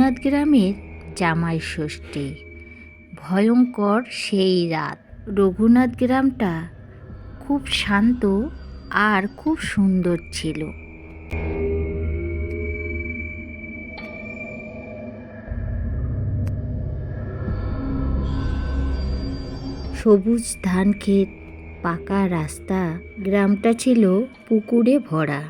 রঘুনাথ গ্রামের জামাই ষষ্ঠী। ভয়ঙ্কর সেই রাত। রঘুনাথ গ্রামটা খুব শান্ত আর খুব সুন্দর ছিল। সবুজ ধান ক্ষেত, পাকা রাস্তা, গ্রামটা ছিল পুকুরে ভরা।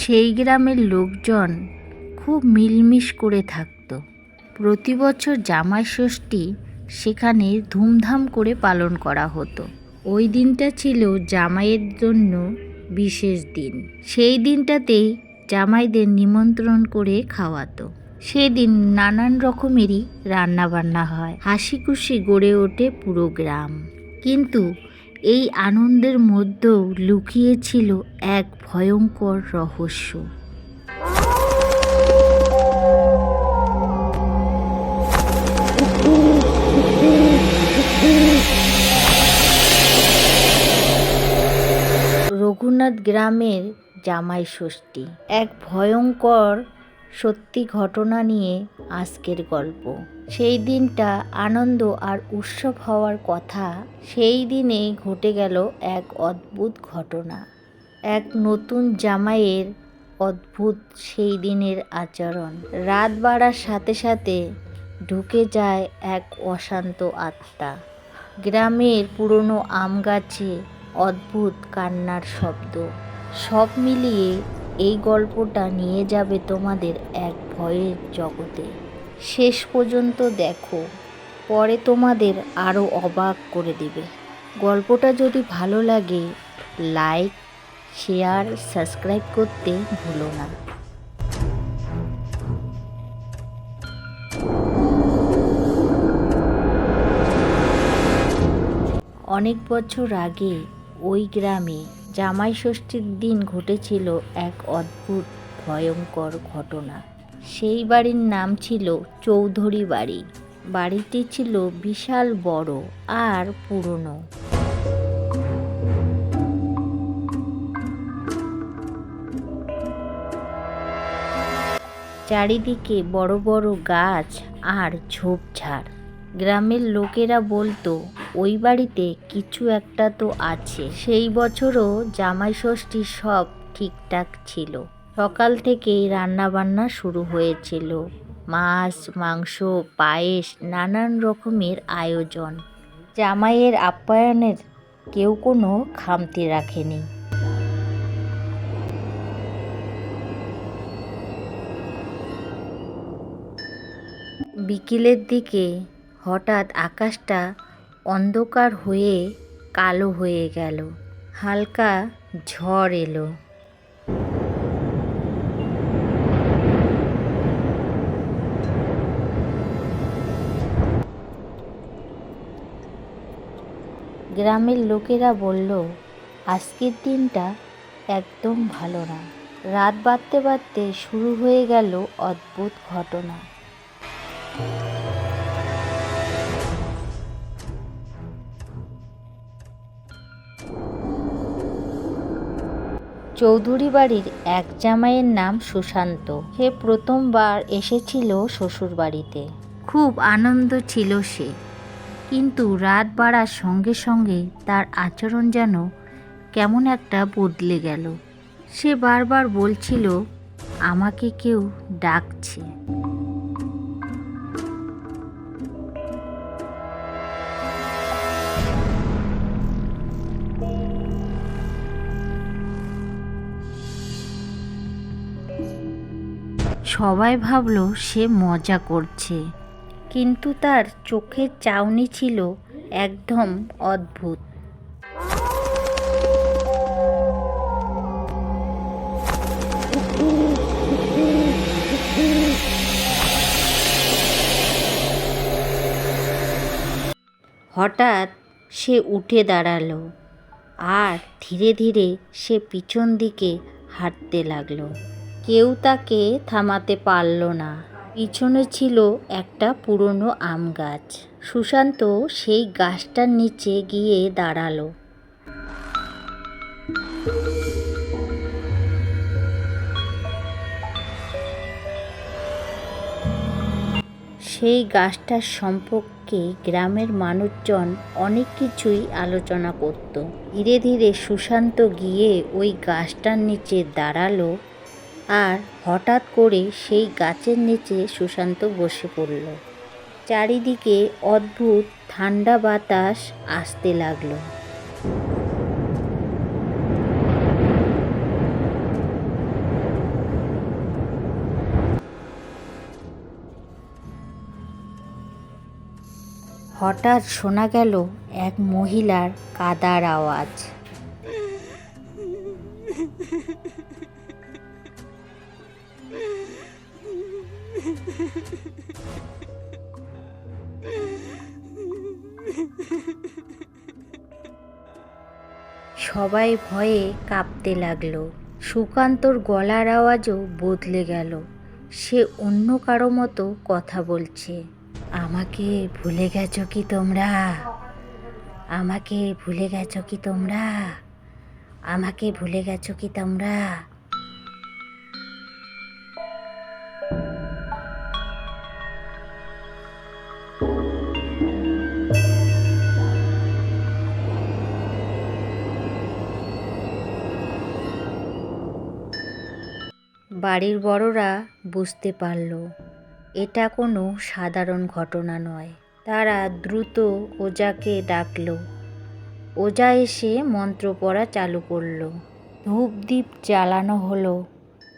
সেই গ্রামের লোকজন খুব মিলমিশ করে থাকত। প্রতি বছর জামাই ষষ্ঠী সেখানে ধুমধাম করে পালন করা হতো। ওই দিনটা ছিল জামাইয়ের জন্য বিশেষ দিন। সেই দিনটাতেই জামাইদের নিমন্ত্রণ করে খাওয়াতো। সেদিন নানান রকমেরই রান্নাবান্না হয়, হাসি খুশি গড়ে ওঠে পুরো গ্রাম। কিন্তু এই আনন্দের মধ্যেও লুকিয়ে ছিল এক ভয়ঙ্কর রহস্য। রঘুনাথ গ্রামের জামাই ষষ্ঠী, এক ভয়ঙ্কর সত্যি ঘটনা নিয়ে আজকের গল্প। সেই দিনটা আনন্দ আর উৎসব হওয়ার কথা, সেই দিনে ঘটে গেল এক অদ্ভুত ঘটনা। এক নতুন জামাইয়ের অদ্ভুত সেই দিনের আচরণ। রাত বাড়ার সাথে সাথে ঢুকে যায় এক অশান্ত আত্মা। গ্রামের পুরনো আম গাছে অদ্ভুত কান্নার শব্দ, সব মিলিয়ে এই গল্পটা নিয়ে যাবে তোমাদের এক ভয়ের জগতে। শেষ পর্যন্ত দেখো, পরে তোমাদের আরও অবাক করে দেবে। গল্পটা যদি ভালো লাগে, লাইক, শেয়ার, সাবস্ক্রাইব করতে ভুলো না। অনেক বছর আগে ওই গ্রামে জামাই ষষ্ঠীর দিন ঘটেছিল এক অদ্ভুত ভয়ঙ্কর ঘটনা। সেই বাড়ির নাম ছিল চৌধুরী বাড়ি। বাড়িটি ছিল বিশাল বড় আর পুরনো। চারিদিকে বড় বড় গাছ আর ঝোপঝাড়। গ্রামের লোকেরা বলতো ওই বাড়িতে কিছু একটা তো আছে। সেই বছরও জামাই ষষ্ঠী সব ঠিকঠাক ছিল। সকাল থেকেই রান্নাবান্না শুরু হয়েছিল। মাছ, মাংস, পায়েস, নানান রকমের আয়োজন। জামাইয়ের আপ্যায়নের কেউ কোনো খামতি রাখেনি। বিকেলের দিকে হঠাৎ আকাশটা অন্ধকার হয়ে কালো হয়ে গেল। হালকা ঝড় এলো। গ্রামের লোকেরা বলল, আজকের দিনটা একদম ভালো না। রাত বাড়তে বাড়তে শুরু হয়ে গেল অদ্ভুত ঘটনা। চৌধুরী বাড়ির এক জামাইয়ের নাম সুশান্ত। সে প্রথমবার এসেছিল শ্বশুর বাড়িতে। খুব আনন্দ ছিল সে, কিন্তু রাত বাড়ার সঙ্গে সঙ্গে তার আচরণ যেন কেমন একটা বদলে গেল। সে বারবার বলছিল, আমাকে কেউ ডাকছে। সবাই ভাবল সে মজা করছে, কিন্তু তার চোখের চাউনি ছিল একদম অদ্ভুত। হঠাৎ সে উঠে দাঁড়ালো আর ধীরে ধীরে সে পিছন দিকে হাঁটতে লাগলো। কেউ তাকে থামাতে পারল না। পিছনে ছিল একটা পুরনো আম গাছ। সুশান্ত সেই গাছটার নিচে গিয়ে দাঁড়ালো। সেই গাছটার সম্পর্কে গ্রামের মানুষজন অনেক কিছুই আলোচনা করত। ধীরে ধীরে সুশান্ত গিয়ে ওই গাছটার নিচে দাঁড়ালো, আর হঠাৎ করে সেই গাছের নিচে সুশান্ত বসে পড়ল। চারিদিকে অদ্ভুত ঠান্ডা বাতাস আসতে লাগলো। হঠাৎ শোনা গেল এক মহিলার কাদার আওয়াজ। সবাই ভয়ে কাঁপতে লাগলো। সুকান্তর গলার আওয়াজও বদলে গেল। সে অন্য কারো মতো কথা বলছে। আমাকে ভুলে গেছো কি তোমরা? আমাকে ভুলে গেছো কি তোমরা? আমাকে ভুলে গেছো কি তোমরা? বাড়ির বড়রা বুঝতে পারল এটা কোনো সাধারণ ঘটনা নয়। তারা দ্রুত ওজাকে ডাকল। ওজা এসে মন্ত্র পড়া চালু করলো। ধূপদীপ জ্বালানো হলো,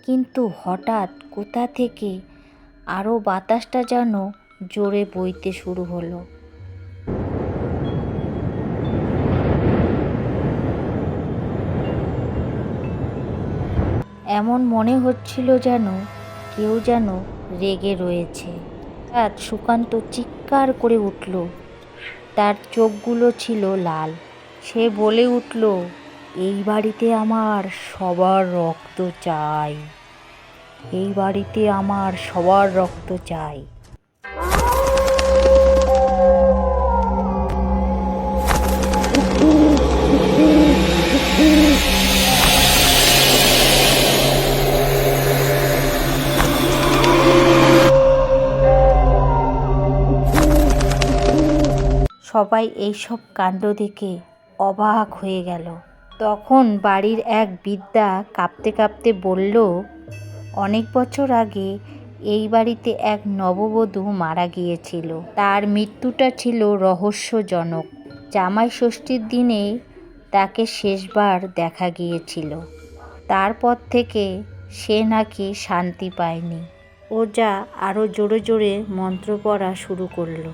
কিন্তু হঠাৎ কোথা থেকে আরও বাতাসটা যেন জোরে বইতে শুরু হলো। এমন মনে হচ্ছিল যেন কেউ যেন রেগে রয়েছে। হঠাৎ সুকান্ত চিৎকার করে উঠল। তার চোখগুলো ছিল লাল। সে বলে উঠল, এই বাড়িতে আমার সবার রক্ত চাই। এই বাড়িতে আমার সবার রক্ত চাই। সবাই এইসব কাণ্ড দেখে অবাক হয়ে গেল। তখন বাড়ির এক বৃদ্ধা কাঁপতে কাঁপতে বলল, অনেক বছর আগে এই বাড়িতে এক নববধূ মারা গিয়েছিল। তার মৃত্যুটা ছিল রহস্যজনক। জামাই ষষ্ঠীর দিনে তাকে শেষবার দেখা গিয়েছিল। তারপর থেকে সে নাকি শান্তি পায়নি। ওজা আরও জোরে জোরে মন্ত্র পড়া শুরু করলো।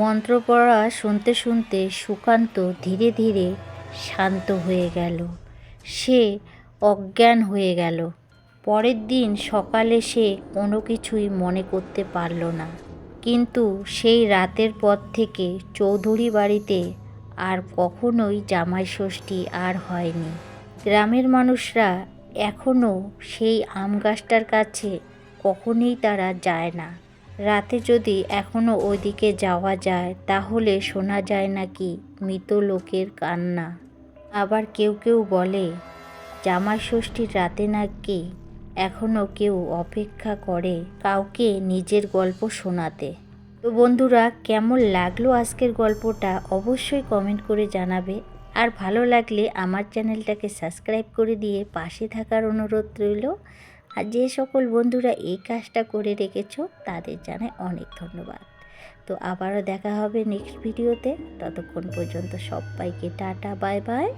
মন্ত্র পড়া শুনতে শুনতে সুকান্ত ধীরে ধীরে শান্ত হয়ে গেল। সে অজ্ঞান হয়ে গেল। পরের দিন সকালে সে কোনো কিছুই মনে করতে পারল না। কিন্তু সেই রাতের পর থেকে চৌধুরী বাড়িতে আর কখনোই জামাই ষষ্ঠী আর হয়নি। গ্রামের মানুষরা এখনও সেই আম গাছটার কাছে কখনোই তারা যায় না। রাতে যদি এখনও ওইদিকে যাওয়া যায় তাহলে শোনা যায় নাকি মৃত লোকের কান্না। আবার কেউ কেউ বলে জামাই ষষ্ঠীর রাতে নাকি এখনও কেউ অপেক্ষা করে কাউকে নিজের গল্প শোনাতে। তো বন্ধুরা, কেমন লাগলো আজকের গল্পটা অবশ্যই কমেন্ট করে জানাবে। আর ভালো লাগলে আমার চ্যানেলটাকে সাবস্ক্রাইব করে দিয়ে পাশে থাকার অনুরোধ রইল। আর যে সকল বন্ধুরা এই কাজটা করে রেখেছো তাদের জানাই অনেক ধন্যবাদ। তো আবারও দেখা হবে নেক্সট ভিডিওতে। ততক্ষণ পর্যন্ত সবাইকে টাটা, বাই বাই।